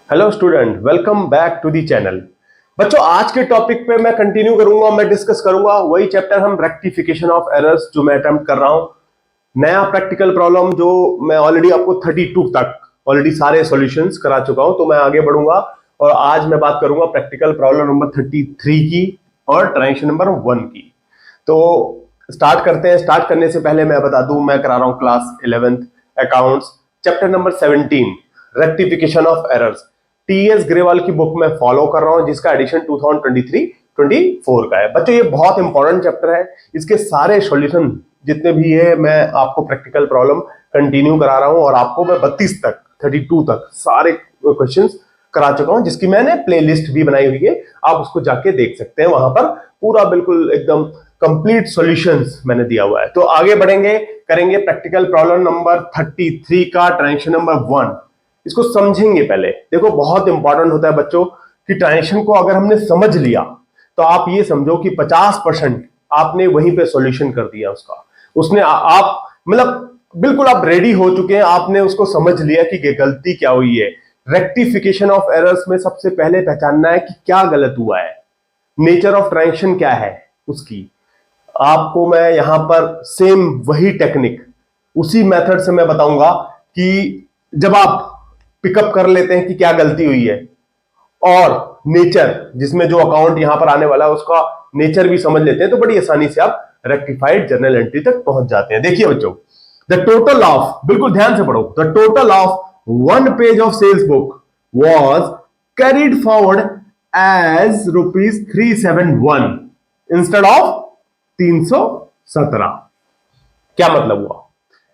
Hello student, welcome back to the channel. बच्चों, आज के टॉपिक पे मैं कंटिन्यू करूंगा। मैं डिस्कस करूंगा वही चैप्टर, हम रेक्टिफिकेशन ऑफ एरर्स, जो मैं अटेम्प्ट कर रहा हूं। नया प्रैक्टिकल प्रॉब्लम जो मैं ऑलरेडी आपको 32 तक ऑलरेडी सारे सॉल्यूशंस करा चुका हूं, तो मैं आगे बढ़ूंगा और आज मैं बात करूंगा प्रैक्टिकल प्रॉब्लम नंबर 33 की और ट्रांजिशन नंबर 1 की। तो स्टार्ट करते हैं। स्टार्ट करने से पहले मैं बता दूं, मैं करा रहा हूं class 11th accounts, chapter number 17, rectification of errors. TS Grewal की बुक में फॉलो कर रहा हूं, जिसका एडिशन 2023-24 का है। बच्चों, ये बहुत इंपॉर्टेंट चैप्टर है। इसके सारे सॉल्यूशन जितने भी है, मैं आपको प्रैक्टिकल प्रॉब्लम कंटिन्यू करा रहा हूं और आपको मैं 32 तक सारे क्वेश्चंस करा चुका हूं, जिसकी मैंने प्लेलिस्ट भी बनाई हुई है। आप उसको जाके देख सकते हैं, वहां पर पूरा बिल्कुल एकदम कंप्लीट सॉल्यूशंस मैंने दिया हुआ है। तो आगे बढ़ेंगे, करेंगे प्रैक्टिकल प्रॉब्लम नंबर 33 का ट्रांजिशन नंबर 1। इसको समझेंगे पहले। देखो, बहुत इंपॉर्टेंट होता है बच्चों कि ट्रांजिशन को अगर हमने समझ लिया तो आप ये समझो कि 50% आपने वहीं पे सॉल्यूशन कर दिया उसका। उसने आप मतलब बिल्कुल आप रेडी हो चुके हैं, आपने उसको समझ लिया कि गलती क्या हुई है। रेक्टिफिकेशन ऑफ एरर्स में सबसे पहले पहचानना है कि क्या गलत हुआ है, नेचर ऑफ ट्रांजिशन क्या है उसकी। आपको मैं यहां पर सेम वही टेक्निक, उसी मेथड से मैं बताऊंगा कि जब आप पिकअप कर लेते हैं कि क्या गलती हुई है और नेचर, जिसमें जो अकाउंट यहां पर आने वाला है उसका नेचर भी समझ लेते हैं, तो बड़ी आसानी से आप रेक्टिफाइड जर्नल एंट्री तक पहुंच जाते हैं। देखिए बच्चों, द टोटल ऑफ, बिल्कुल ध्यान से पढ़ो, the total of 1 page of sales book was carried forward as ₹371 instead of 317। क्या मतलब हुआ?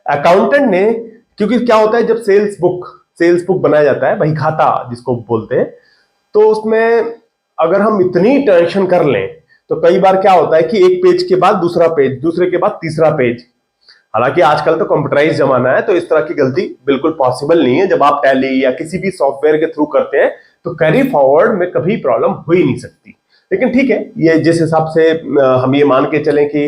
अकाउंटेंट ने, क्योंकि क्या होता है जब सेल्स बुक बनाया जाता है, बही खाता जिसको बोलते हैं, तो उसमें अगर हम इतनी टेंशन कर लें तो कई बार क्या होता है कि एक पेज के बाद दूसरा पेज, दूसरे के बाद तीसरा पेज। हालांकि आजकल तो कंप्यूटराइज जमाना है, तो इस तरह की गलती बिल्कुल पॉसिबल नहीं है। जब आप टैली या किसी भी सॉफ्टवेयर के थ्रू करते हैं तो कैरी फॉरवर्ड में कभी प्रॉब्लम हो ही नहीं सकती। लेकिन ठीक है, ये जिस हिसाब से हम ये मान के चलें कि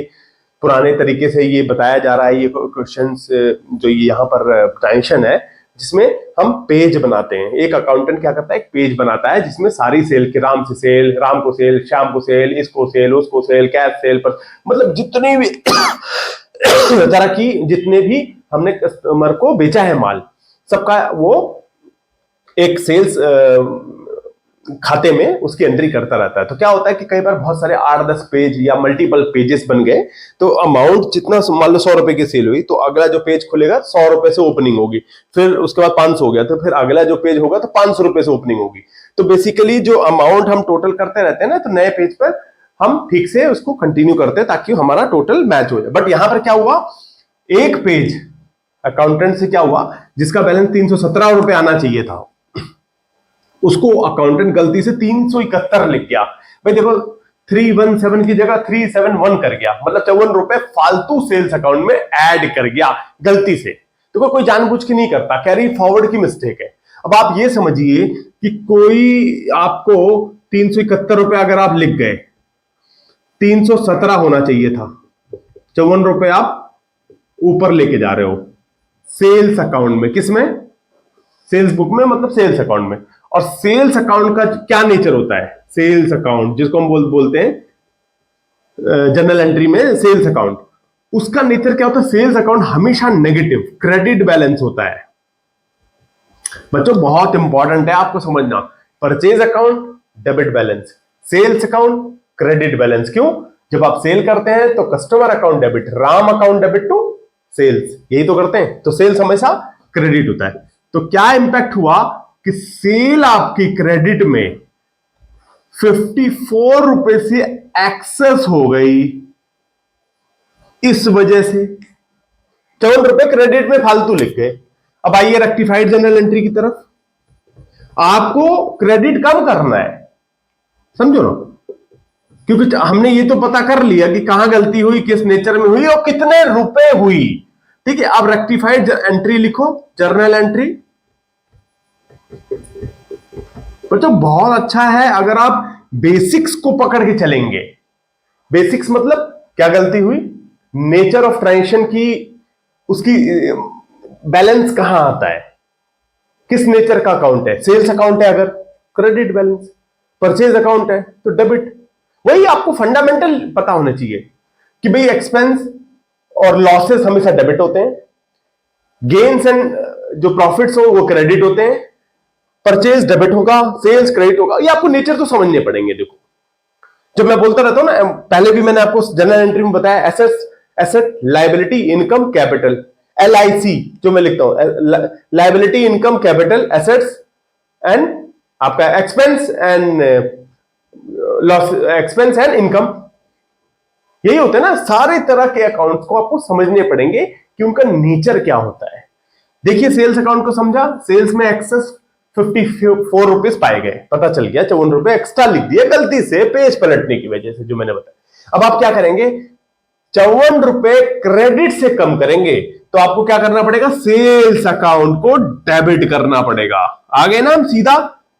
पुराने तरीके से ये बताया जा रहा है, ये क्वेश्चंस जो ये यहाँ पर टेंशन है, जिसमें हम पेज बनाते हैं। एक अकाउंटेंट क्या करता है, एक पेज बनाता है जिसमें सारी सेल के, राम से सेल, राम को सेल, श्याम को सेल, इसको सेल, उसको सेल, कैश सेल पर, मतलब जितनी भी तरह की, जितने भी हमने कस्टमर को बेचा है माल, सबका वो एक सेल्स खाते में उसकी एंट्री करता रहता है। तो क्या होता है कि कई बार बहुत सारे 8-10 पेज या मल्टीपल पेजेस बन गए, तो अमाउंट जितना, मान लो 100 रुपए की सेल हुई, तो अगला जो पेज खुलेगा 100 रुपए से ओपनिंग होगी, फिर उसके बाद 500 हो गया, तो फिर अगला जो पेज होगा तो 500 रुपए से ओपनिंग होगी। तो बेसिकली जो अमाउंट हम टोटल करते रहते हैं ना, तो नए पेज पर हम ठीक से उसको कंटिन्यू करते हैं ताकि हमारा टोटल मैच हो जाए। बट यहां पर क्या हुआ, एक पेज अकाउंटेंट से क्या हुआ, जिसका बैलेंस 317 रुपए आना चाहिए था, उसको अकाउंटेंट गलती से 371 लिख गया। भाई देखो, 317 की जगह 371 कर गया, मतलब 54 रुपए फालतू सेल्स अकाउंट में ऐड कर गया गलती से। देखो, कोई जानबूझ के नहीं करता, कैरी फॉरवर्ड की मिस्टेक है। अब आप ये समझिए कि कोई आपको 371 रुपए अगर आप लिख गए, 317 होना चाहिए था, 54 रुपए आप ऊपर लेके जा रहे हो सेल्स अकाउंट में। किसमें? सेल्स बुक में, मतलब सेल्स अकाउंट में। और सेल्स अकाउंट का क्या नेचर होता है? सेल्स अकाउंट जिसको हम बोलते हैं जनरल एंट्री में सेल्स अकाउंट, उसका नेचर क्या होता है? सेल्स अकाउंट हमेशा नेगेटिव, क्रेडिट बैलेंस होता है। बच्चों, बहुत इंपॉर्टेंट है आपको समझना, purchase account debit balance, sales account credit balance. क्यों? जब आप सेल करते हैं तो customer account debit, Ram account debit to sales, यही तो करते हैं, तो सेल्स हमेशा क्रेडिट होता है। तो क्या इंपैक्ट हुआ कि सेल आपकी क्रेडिट में 54 रुपए से एक्सेस हो गई, इस वजह से 54 रुपए क्रेडिट में फालतू लिख गए। अब आइए रेक्टिफाइड जनरल एंट्री की तरफ। आपको क्रेडिट कम करना है, समझो ना, क्योंकि हमने ये तो पता कर लिया कि कहां गलती हुई, किस नेचर में हुई और कितने रुपए हुई। ठीक है, अब रेक्टिफाइड एंट्री लिखो, जर्नल एंट्री। बच्चों, बहुत अच्छा है अगर आप बेसिक्स को पकड़ के चलेंगे। बेसिक्स मतलब क्या गलती हुई, नेचर ऑफ ट्रांजिशन की, उसकी बैलेंस कहां आता है, किस नेचर का अकाउंट है? सेल्स अकाउंट है अगर, क्रेडिट बैलेंस। परचेज अकाउंट है तो डेबिट। वही आपको फंडामेंटल पता होना चाहिए कि भाई एक्सपेंस और लॉसेस हमेशा डेबिट होते हैं, गेन्स एंड जो प्रॉफिट्स हो वो क्रेडिट होते हैं, परचेज डेबिट होगा, सेल्स क्रेडिट होगा। ये आपको नेचर तो समझने पड़ेंगे। देखो, जब मैं बोलता रहता हूं ना, पहले भी मैंने आपको जनरल एंट्री में बताया, assets, asset, liability, income, capital, LIC जो मैं लिखता हूं, liability, income, capital, assets and आपका expense and loss, expense and income. यही होता है ना। सारे तरह के अकाउंट्स को आपको समझने पड़ेंगे कि उनका नेचर क्या होता है। देखिए, सेल्स अकाउंट को समझा, सेल्स में एक्सेस 54 रुपीज पाए गए, पता चल गया 54 रुपए एक्स्ट्रा लिख दिए गलती से पेज पलटने की वजह से, जो मैंने बताया। अब आप क्या करेंगे, 54 रुपए क्रेडिट से कम करेंगे तो आपको क्या करना पड़ेगा, सेल्स अकाउंट को डेबिट करना पड़ेगा। आगे ना हम सीधा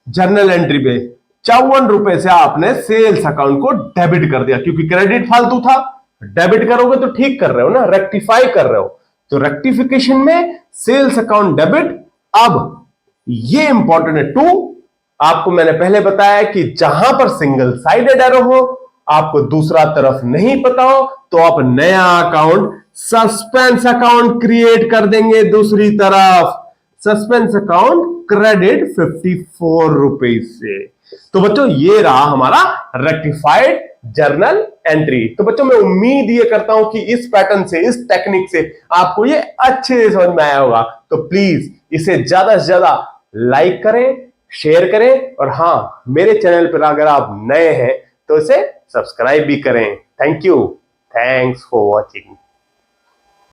जर्नल एंट्री पे 54 रुपए से आपने सेल्स अकाउंट को डेबिट कर दिया, क्योंकि क्रेडिट फालतू था। डेबिट करोगे तो ठीक कर रहे हो ना, रेक्टिफाई कर रहे हो। तो रेक्टिफिकेशन में सेल्स अकाउंट डेबिट। अब ये इंपॉर्टेंट है 2, आपको मैंने पहले बताया कि जहां पर सिंगल साइडेड एरर हो, आपको दूसरा तरफ नहीं पता हो, तो आप नया अकाउंट सस्पेंस अकाउंट क्रिएट कर देंगे। दूसरी तरफ सस्पेंस अकाउंट क्रेडिट 54 रुपीज से। तो बच्चों, ये रहा हमारा रेक्टिफाइड जर्नल एंट्री। तो बच्चों, मैं उम्मीद ये करता हूं कि इस पैटर्न से, इस टेक्निक से आपको ये अच्छे से समझ में आया होगा। तो प्लीज इसे ज्यादा से ज्यादा लाइक करें, शेयर करें, और हां, मेरे चैनल पर अगर आप नए हैं तो इसे सब्सक्राइब भी करें। Thank you, thanks for watching.